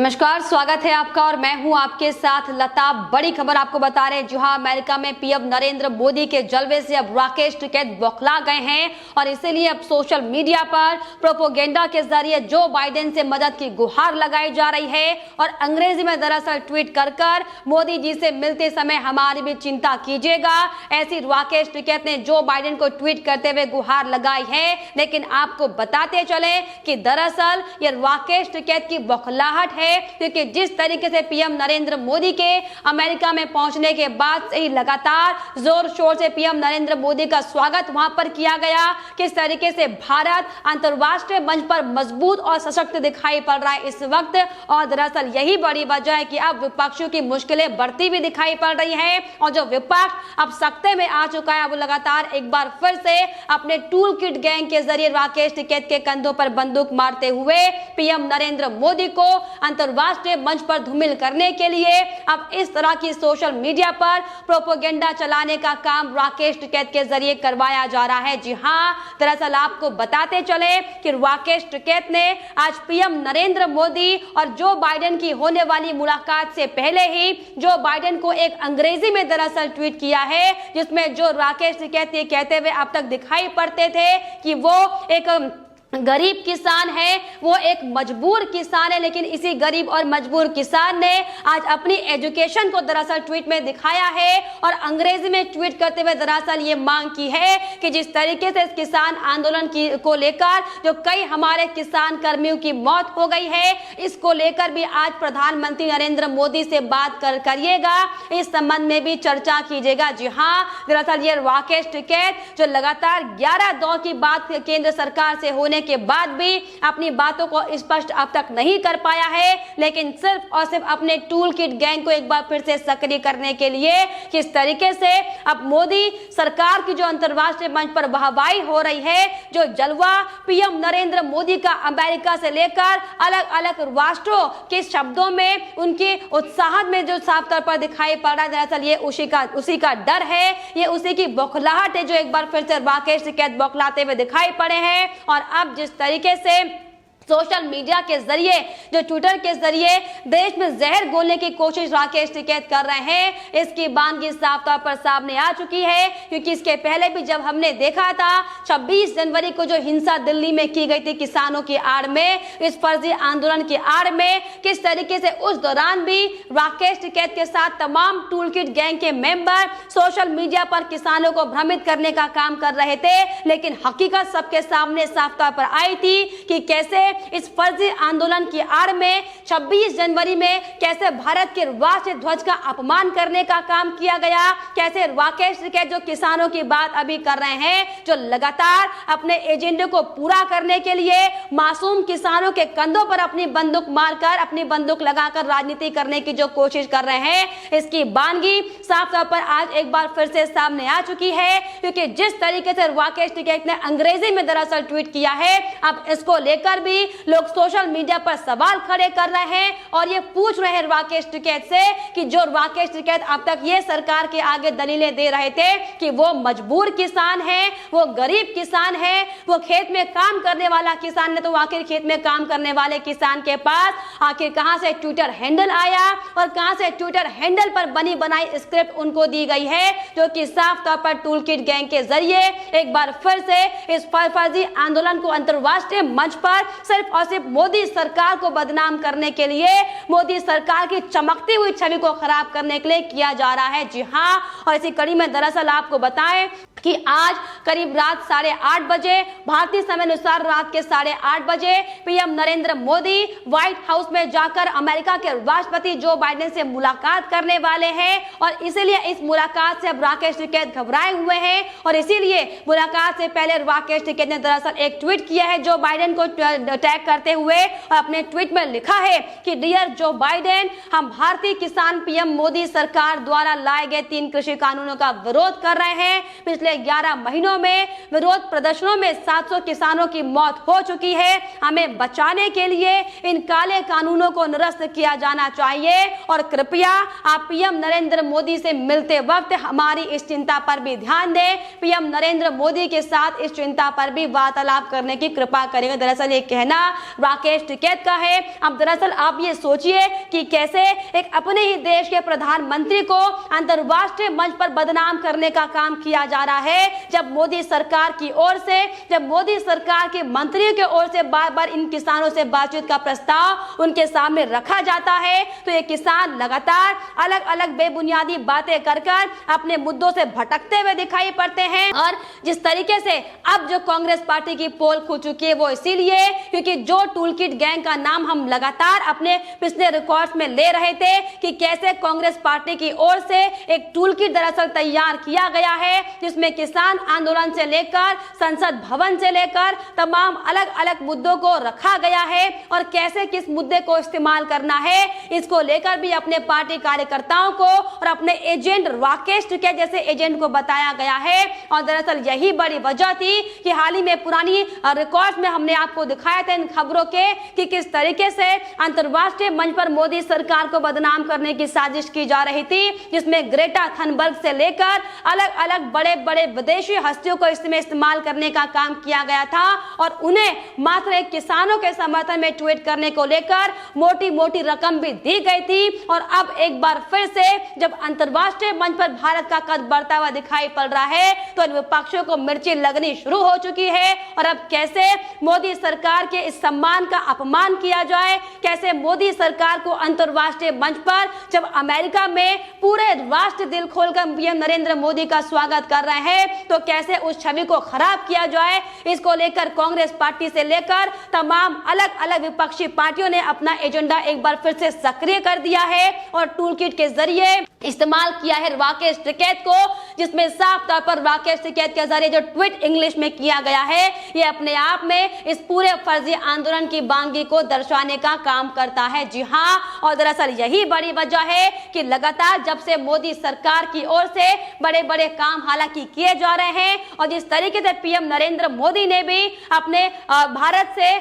नमस्कार, स्वागत है आपका और मैं हूं आपके साथ लता। बड़ी खबर आपको बता रहे हैं। जी हां, अमेरिका में पीएम नरेंद्र मोदी के जलवे से अब राकेश टिकैत बौखला गए हैं और इसीलिए अब सोशल मीडिया पर प्रोपोगेंडा के जरिए जो बाइडेन से मदद की गुहार लगाई जा रही है और अंग्रेजी में दरअसल ट्वीट कर मोदी जी से मिलते समय हमारी भी चिंता कीजिएगा, ऐसी राकेश टिकैत ने जो बाइडेन को ट्वीट करते हुए गुहार लगाई है। लेकिन आपको बताते चले कि दरअसल ये राकेश टिकैत की बौखलाहट है, क्योंकि जिस तरीके से पीएम नरेंद्र मोदी के अमेरिका में पहुंचने के बाद से ही लगातार जोर शोर से पीएम नरेंद्र मोदी का स्वागत वहां पर किया गया, किस तरीके से भारत अंतर्राष्ट्रीय मंच पर मजबूत और सशक्त दिखाई पड़ रहा है इस वक्त। और दरअसल यही बड़ी वजह है कि अब विपक्षियों की मुश्किलें बढ़ती हुई दिखाई पड़ रही है और जो विपक्ष अब सख्ते में आ चुका है वो लगातार एक बार फिर से अपने टूल किट गैंग के जरिए राकेश टिकैत के कंधों पर बंदूक मारते हुए पीएम नरेंद्र मोदी को अंतर्राष्ट्रीय मंच पर धूमिल करने के लिए अब इस तरह की सोशल मीडिया पर प्रोपोगेंडा चलाने का काम राकेश टिकैत के जरिए करवाया जा रहा है। जी हां, दरअसल आपको बताते चले कि राकेश टिकैत ने आज पीएम नरेंद्र मोदी और जो बाइडेन की होने वाली मुलाकात से पहले ही जो बाइडेन को एक अंग्रेजी में दरअसल ट्वीट किया है, जिसमें जो राकेश टिकैत ये कहते हुए अब तक दिखाई पड़ते थे कि वो एक गरीब किसान है, वो एक मजबूर किसान है, लेकिन इसी गरीब और मजबूर किसान ने आज अपनी एजुकेशन को दरअसल ट्वीट में दिखाया है और अंग्रेजी में ट्वीट करते हुए दरअसल ये मांग की है कि जिस तरीके से इस किसान आंदोलन को लेकर जो कई हमारे किसान कर्मियों की मौत हो गई है, इसको लेकर भी आज प्रधानमंत्री नरेंद्र मोदी से बात करिएगा, इस संबंध में भी चर्चा कीजिएगा। जी हाँ, दरअसल ये राकेश टिकैत जो लगातार 11 दौर की बात केंद्र सरकार से होने के बाद भी अपनी बातों को स्पष्ट अब तक नहीं कर पाया है, लेकिन सिर्फ और सिर्फ अपने टूल किट गैंग को एक बार फिर से सक्रिय करने के लिए किस तरीके से अब मोदी सरकार की जो अंतर्राष्ट्रीय मंच पर वाहवाही हो रही है, जो जलवा पीएम नरेंद्र मोदी का अमेरिका से लेकर अलग अलग राष्ट्रों के शब्दों में उनके उत्साह में जो साफ तौर पर दिखाई पड़ रहा है, दरअसल ये उसी का डर है, ये उसी की बौखलाहट है जो एक बार फिर से राकेश टिकैत बौखलाते हुए दिखाई पड़े हैं। और अब जिस तरीके से सोशल मीडिया के जरिए जो ट्विटर के जरिए देश में जहर घोलने की कोशिश राकेश टिकैत कर रहे हैं, इसकी बानगी साफ तौर पर सामने आ चुकी है। क्योंकि इसके पहले भी जब हमने देखा था 26 जनवरी को जो हिंसा दिल्ली में की गई थी किसानों की आड़ में, इस फर्जी आंदोलन की आड़ में, किस तरीके से उस दौरान भी राकेश टिकैत के साथ तमाम टूल किट गैंग के मेंबर सोशल मीडिया पर किसानों को भ्रमित करने का काम कर रहे थे, लेकिन हकीकत सबके सामने साफ तौर पर आई थी कि कैसे इस फर्जी आंदोलन की आड़ में 26 जनवरी में कैसे भारत के राष्ट्रीय ध्वज का अपमान करने का काम किया गया, कैसे राकेश टिकैत जो किसानों की बात अभी कर रहे हैं, जो लगातार अपने एजेंडे को पूरा करने के लिए मासूम किसानों के कंधों पर अपनी बंदूक मारकर, अपनी बंदूक लगाकर राजनीति करने की जो कोशिश कर रहे हैं, इसकी बानगी साफ तौर पर आज एक बार फिर से सामने आ चुकी है। क्योंकि जिस तरीके से राकेश टिकैत ने अंग्रेजी में दरअसल ट्वीट किया है, अब इसको लेकर भी लोग सोशल मीडिया पर सवाल खड़े कर रहे हैं और ये पूछ रहे हैं राकेश टिकैत से कि जो राकेश टिकैत अब तक ये सरकार के आगे दलीलें दे रहे थे कि वो मजबूर किसान है, वो गरीब किसान है, वो खेत में काम करने वाला किसान है, तो आखिर खेत में काम करने वाले किसान के पास आखिर कहां से ट्विटर हैंडल आया और कहां से ट्विटर हैंडल पर बनी बनाई स्क्रिप्ट उनको दी गई है, जो कि साफ तौर पर टूल किट गैंग के जरिए एक बार फिर से इस फर्जी आंदोलन को अंतर्राष्ट्रीय मंच पर सिर्फ और सिर्फ मोदी सरकार को बदनाम करने के लिए, मोदी सरकार की चमकती हुई छवि को खराब करने के लिए किया जा रहा है। जी हां, और इसी कड़ी में दरअसल आपको बताएं कि आज करीब रात 8:30 बजे भारतीय समय अनुसार रात के 8:30 बजे PM Narendra Modi white house में जाकर अमेरिका के राष्ट्रपति जो बाइडेन से मुलाकात करने वाले हैं और इसीलिए इस मुलाकात से अब राकेश टिकैत घबराए हुए हैं और इसीलिए मुलाकात से पहले राकेश टिकैत ने दरअसल एक ट्वीट किया है जो बाइडेन को टैग करते हुए और अपने ट्वीट में लिखा है कि डियर जो बाइडेन, हम भारतीय किसान पीएम मोदी सरकार द्वारा लाए गए 3 कृषि कानूनों का विरोध कर रहे हैं। पिछले 11 महीनों में विरोध प्रदर्शनों में 700 किसानों की मौत हो चुकी है। हमें बचाने के लिए इन काले कानूनों को निरस्त किया जाना चाहिए और कृपया आप पीएम नरेंद्र मोदी से मिलते वक्त हमारी इस चिंता पर भी ध्यान दें। पीएम नरेंद्र मोदी के साथ इस चिंता पर भी वार्तालाप करने की कृपा करेंगे। दरअसल ये कहना प्रोपोगेंडा राकेश टिकैत का है। अब दरअसल आप ये सोचिए कि कैसे एक अपने ही देश के प्रधानमंत्री को अंतरराष्ट्रीय मंच पर बदनाम करने का काम किया जा रहा है, जब मोदी सरकार की ओर से, जब मोदी सरकार के मंत्रियों की ओर से बार बार इन किसानों से बातचीत का प्रस्ताव उनके सामने रखा जाता है, तो ये किसान लगातार अलग अलग बेबुनियादी बातें कर अपने मुद्दों से भटकते हुए दिखाई पड़ते हैं। और जिस तरीके से अब जो कांग्रेस पार्टी की पोल खुल चुकी है वो इसीलिए क्योंकि जो टूलकिट गैंग का नाम हम लगातार अपने पिछले रिकॉर्ड्स में ले रहे थे कि कैसे कांग्रेस पार्टी की ओर से एक टूलकिट दरअसल तैयार किया गया है, जिसमें किसान आंदोलन से लेकर संसद भवन से लेकर तमाम अलग अलग मुद्दों को रखा गया है और कैसे किस मुद्दे को इस्तेमाल करना है इसको लेकर भी अपने पार्टी कार्यकर्ताओं को और अपने एजेंट राकेश टिकैत जैसे एजेंट को बताया गया है। और दरअसल यही बड़ी वजह थी कि हाल ही में पुरानी रिकॉर्ड्स में हमने आपको दिखाया था इन खबरों के कि किस तरीके से अंतरराष्ट्रीय मंच पर मोदी सरकार को बदनाम करने की साजिश की जा रही थी, जिसमें ग्रेटा थनबर्ग से लेकर अलग अलग बड़े बड़े विदेशी हस्तियों को इसमें इस्तेमाल करने का काम किया गया था और उन्हें मात्र एक किसानों के समर्थन में ट्वीट करने को लेकर मोटी मोटी रकम भी दी गई थी। और अब एक बार फिर से जब अंतरराष्ट्रीय मंच पर भारत का कद बढ़ता हुआ दिखाई पड़ रहा है तो इन विपक्षियों को मिर्ची लगनी शुरू हो चुकी है। और अब कैसे मोदी सरकार के इस सम्मान का अपमान किया जाए, कैसे मोदी सरकार को अंतरराष्ट्रीय मंच पर जब अमेरिका में पूरे राष्ट्र दिल खोलकर पीएम नरेंद्र मोदी का स्वागत कर रहे हैं तो कैसे उस छवि को खराब किया जाए, इसको लेकर कांग्रेस पार्टी से लेकर तमाम अलग अलग विपक्षी पार्टियों ने अपना एजेंडा एक बार फिर से सक्रिय कर दिया है और टूलकिट के जरिए इस्तेमाल किया है राकेश टिकैत को, जिसमें साफ तौर पर राकेश टिकैत के जरिए जो ट्वीट इंग्लिश में किया गया है ये अपने आप में इस पूरे फर्जी आंदोलन की बांगी को दर्शाने का काम करता है। जी हाँ, और दरअसल यही बड़ी वजह है कि लगातार जब से मोदी सरकार की ओर से बड़े बड़े काम हालांकि किए जा रहे हैं और जिस तरीके से पीएम नरेंद्र मोदी ने भी अपने भारत से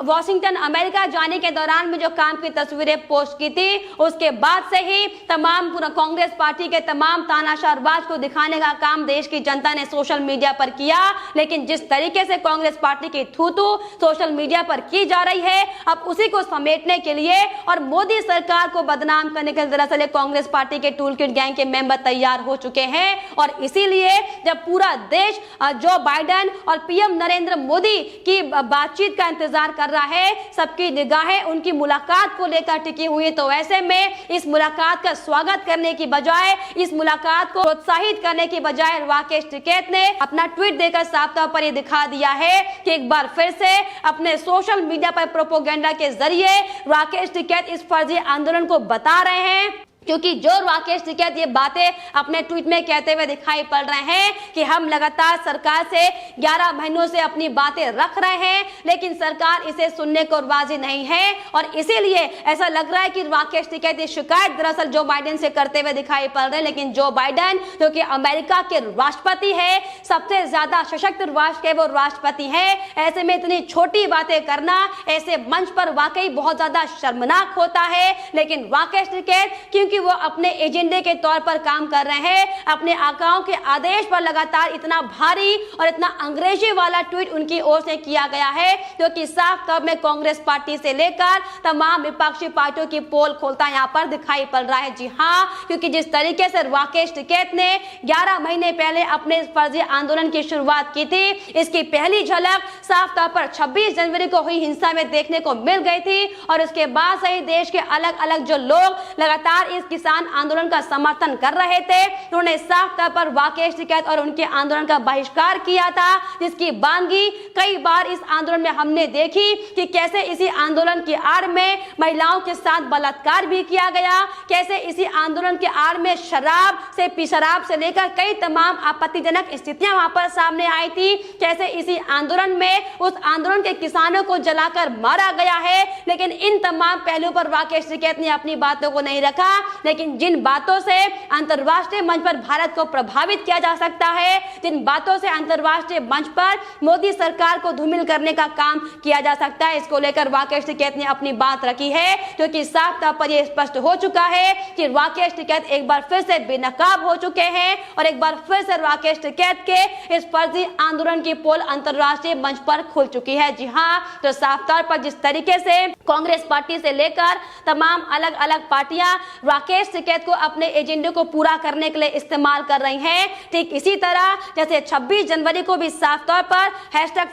वॉशिंगटन अमेरिका जाने के दौरान में जो काम की तस्वीरें पोस्ट की थी उसके बाद से ही तमाम कांग्रेस पार्टी के तमाम तानाशाहबाज को दिखाने का काम देश की जनता ने सोशल मीडिया पर किया। लेकिन जिस तरीके से कांग्रेस पार्टी की थूथू सोशल मीडिया पर की जा रही है अब उसी को समेटने के लिए और मोदी सरकार को बदनाम करने के दरअसल कांग्रेस पार्टी के टूलकिट गैंग के मेंबर तैयार हो चुके हैं। और इसीलिए जब पूरा देश जो बाइडेन और पीएम नरेंद्र मोदी की बातचीत का इंतजार कर रहा है, सबकी निगाहें उनकी मुलाकात को लेकर टिकी हुई, तो ऐसे में इस मुलाकात का स्वागत करने की बजाय, इस मुलाकात को प्रोत्साहित करने की बजाय राकेश टिकैत ने अपना ट्वीट देकर साफ तौर पर यह दिखा दिया है कि एक बार फिर से अपने सोशल मीडिया पर प्रोपोगेंडा के जरिए राकेश टिकैत इस फर्जी आंदोलन को बता रहे हैं। क्योंकि जो राकेश टिकैत ये बातें अपने ट्वीट में कहते हुए दिखाई पड़ रहे हैं कि हम लगातार सरकार से 11 महीनों से अपनी बातें रख रहे हैं लेकिन सरकार इसे सुनने को राजी नहीं है और इसीलिए ऐसा लग रहा है कि राकेश टिकैत ये शिकायत दरअसल जो बाइडेन से करते हुए दिखाई पड़ रहे हैं। लेकिन जो बाइडेन जो कि अमेरिका के राष्ट्रपति है, सबसे ज्यादा सशक्त राष्ट्र के वो राष्ट्रपति है, ऐसे में इतनी छोटी बातें करना ऐसे मंच पर वाकई बहुत ज्यादा शर्मनाक होता है। लेकिन राकेश टिकैत क्योंकि वो अपने एजेंडे के तौर पर काम कर रहे हैं, अपने आकाओं के आदेश पर लगातार इतना भारी और इतना अंग्रेजी वाला ट्वीट उनकी ओर से किया गया है जो कि साफ तौर में कांग्रेस पार्टी से लेकर तमाम विपक्षी पार्टियों की पोल खोलता यहाँ पर दिखाई पड़ रहा है। जी हाँ, क्योंकि जिस तरीके से राकेश टिकैत ने 11 महीने पहले अपने फर्जी आंदोलन की शुरुआत की थी, इसकी पहली झलक साफ तौर पर 26 जनवरी को हुई हिंसा में देखने को मिल गई थी और उसके बाद से ही देश के अलग अलग जो लोग लगातार इस किसान आंदोलन का समर्थन कर रहे थे, उन्होंने साफ तौर पर राकेश टिकैत और उनके आंदोलन का बहिष्कार किया था, जिसकी बांगी कई बार इस आंदोलन में हमने देखी कि कैसे इसी आंदोलन की आड़ में महिलाओं के साथ बलात्कार भी किया गया, कैसे इसी आंदोलन के आड़ में शराब से लेकर कई तमाम आपत्तिजनक स्थितियां वहां पर सामने आई थी, कैसे इसी आंदोलन में उस आंदोलन के किसानों को जलाकर मारा गया है। लेकिन इन तमाम पहलुओं पर राकेश टिकैत ने अपनी बातों को नहीं रखा लेकिन जिन बातों से अंतर्राष्ट्रीय मंच पर भारत को प्रभावित किया जा सकता है, जिन बातों से अंतर्राष्ट्रीय मंच पर मोदी सरकार को धूमिल करने का काम किया जा सकता है, इसको लेकर राकेश टिकैत ने अपनी बात रखी है, क्योंकि साफ तौर पर यह स्पष्ट हो चुका है कि राकेश टिकैत एक बार फिर से बेनकाब हो चुके हैं और एक बार फिर से राकेश टिकैत के इस फर्जी आंदोलन की पोल अंतर्राष्ट्रीय मंच पर खुल चुकी है। जी हां, तो साफ तौर पर जिस तरीके से कांग्रेस पार्टी से लेकर तमाम अलग अलग पार्टियां राकेश टिकैत को अपने एजेंडे को पूरा करने के लिए इस्तेमाल कर रही हैं, ठीक इसी तरह जैसे 26 जनवरी को भी साफ तौर पर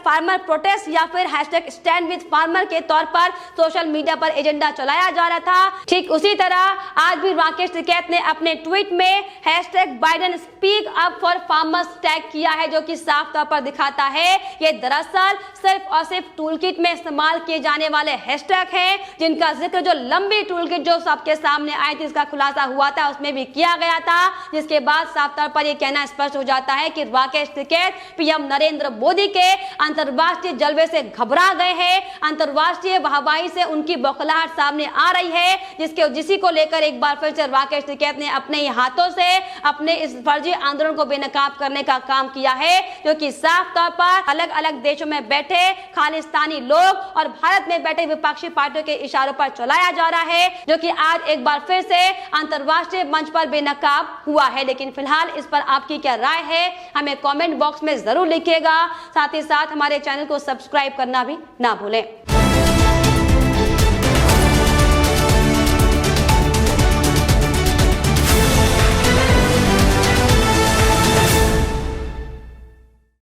#फार्मर प्रोटेस्ट या फिर #स्टैंड विद फार्मर के तौर पर सोशल मीडिया पर एजेंडा चलाया जा रहा था, ठीक उसी तरह आज भी राकेश टिकैत ने अपने ट्वीट में #Biden speak up for farmers tag किया है, जो कि साफ तौर पर दिखाता है ये दरअसल सिर्फ और सिर्फ टूलकिट में इस्तेमाल किए जाने वाले हैशटैग हैं, जिनका जिक्र जो लंबी टूलकिट जो सबके सामने आई थी, इसका खुलासा हुआ था, उसमें भी किया गया था, जिसके बाद साफ तौर पर यह कहना स्पष्ट हो जाता है कि राकेश टिकैत पीएम नरेंद्र मोदी के अंतर्राष्ट्रीय जलवे से घबरा गए हैं, अंतर्राष्ट्रीय वाहवाही से उनकी बौखलाहट सामने आ रही है, जिसी को लेकर एक बार फिर से राकेश टिकैत ने अपने ही हाथों से अपने इस फर्जी आंदोलन को बेनकाब करने का काम किया है, जो कि साफ तौर पर अलग अलग देशों में बैठे खालिस्तानी लोग और भारत में बैठे विपक्षी पार्टियों के इशारों पर चलाया जा रहा है, जो कि आज एक बार फिर से अंतर्राष्ट्रीय मंच पर बेनकाब हुआ है। लेकिन फिलहाल इस पर आपकी क्या राय है, हमें कमेंट बॉक्स में जरूर लिखिएगा। साथ ही साथ हमारे चैनल को सब्सक्राइब करना भी ना भूलें।